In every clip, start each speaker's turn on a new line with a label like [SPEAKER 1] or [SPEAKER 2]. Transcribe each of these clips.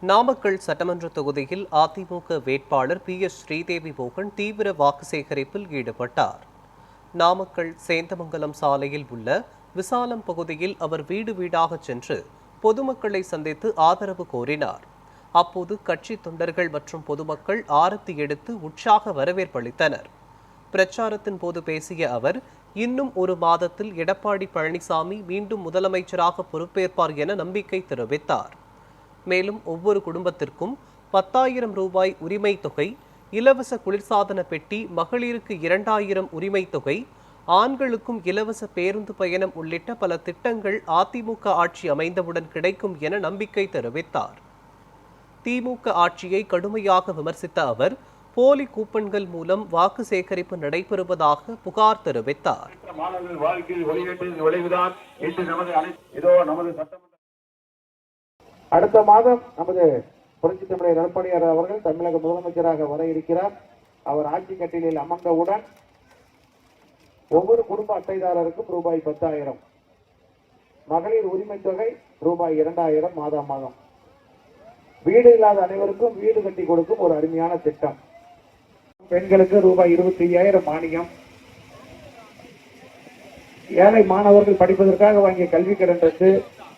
[SPEAKER 1] நாமக்கல் சட்டமன்ற தொகுதியில் அதிமுக வேட்பாளர் PS ஸ்ரீதேவி மோகன் தீவிர வாக்கு சேகரிப்பில் ஈடுபட்டார். நாமக்கல் சேந்தமங்கலம் சாலையில் உள்ள விசாலம் பகுதியில் அவர் வீடு வீடாக சென்று பொதுமக்களை சந்தித்து ஆதரவு கோரினார். அப்போது கட்சி தொண்டர்கள் மற்றும் பொதுமக்கள் ஆரத்தி எடுத்து உற்சாக வரவேற்பளித்தனர். பிரச்சாரத்தின் போது பேசிய அவர், இன்னும் ஒரு மாதத்தில் எடப்பாடி பழனிசாமி மீண்டும் முதலமைச்சராக பொறுப்பேற்பார் என நம்பிக்கை தெரிவித்தார். மேலும் ஒவ்வொரு குடும்பத்திற்கும் 10,000 ரூபாய் உரிமை தொகை, இலவச குளிர்சாதன பெட்டி, மகளிருக்கு 2,000 உரிமை தொகை, ஆண்களுக்கும் இலவச பேருந்து பயணம் உள்ளிட்ட பல திட்டங்கள் அதிமுக ஆட்சி அமைந்தவுடன் கிடைக்கும் என நம்பிக்கை தெரிவித்தார். திமுக ஆட்சியை கடுமையாக விமர்சித்த அவர், போலி கூப்பன்கள் மூலம் வாக்கு சேகரிப்பு நடைபெறுவதாக புகார் தெரிவித்தார்.
[SPEAKER 2] அடுத்த மாதம் நமது புரட்சி தமிழர் எடப்பாடியார் அவர்கள் தமிழக முதலமைச்சராக வர இருக்கிறார். அவர் ஆட்சி கட்டிலில் அமர்ந்தவுடன் ஒவ்வொரு குடும்ப அட்டைதாரருக்கும் ரூபாய் 10,000, மகளிர் உரிமை தொகை ரூபாய் 2,000 மாதம் மாதம், வீடு இல்லாத அனைவருக்கும் வீடு கட்டி கொடுக்கும் ஒரு அருமையான திட்டம், பெண்களுக்கு ரூபாய் 25,000 மானியம், ஏழை மாணவர்கள் படிப்பதற்காக வாங்கிய கல்வி கடன் ரத்து,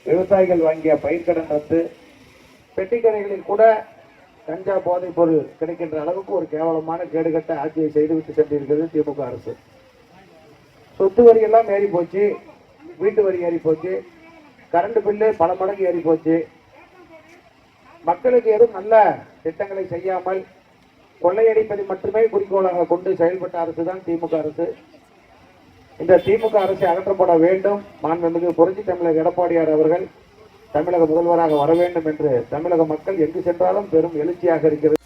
[SPEAKER 2] விவசாயிகள் வாங்கிய பயிர்க்கடன் ரத்து, பெட்டிக்கடைகளில் கூட கஞ்சா போதைப் பொருள் கிடைக்கின்ற அளவுக்கு ஒரு கேவலமான கேடுகட்ட ஆட்சியை செய்துவிட்டு சென்றிருக்கிறது திமுக அரசு. சொத்து வரி எல்லாம் ஏறி போச்சு, வீட்டு வரி ஏறி போச்சு, கரண்ட் பில்லு பல மடங்கு ஏறி போச்சு. மக்களுக்கு எதுவும் நல்ல திட்டங்களை செய்யாமல் கொள்ளையடிப்பதை மட்டுமே குறிக்கோளாக கொண்டு செயல்பட்ட அரசு தான் திமுக அரசு. இந்த திமுக அரசை அகற்றப்பட வேண்டும். மாண்புமிகு புரட்சி தமிழர் எடப்பாடியார் அவர்கள் தமிழக முதல்வராக வர வேண்டும் என்று தமிழக மக்கள் எங்கு சென்றாலும் பெரும் எழுச்சியாக இருக்கிறது.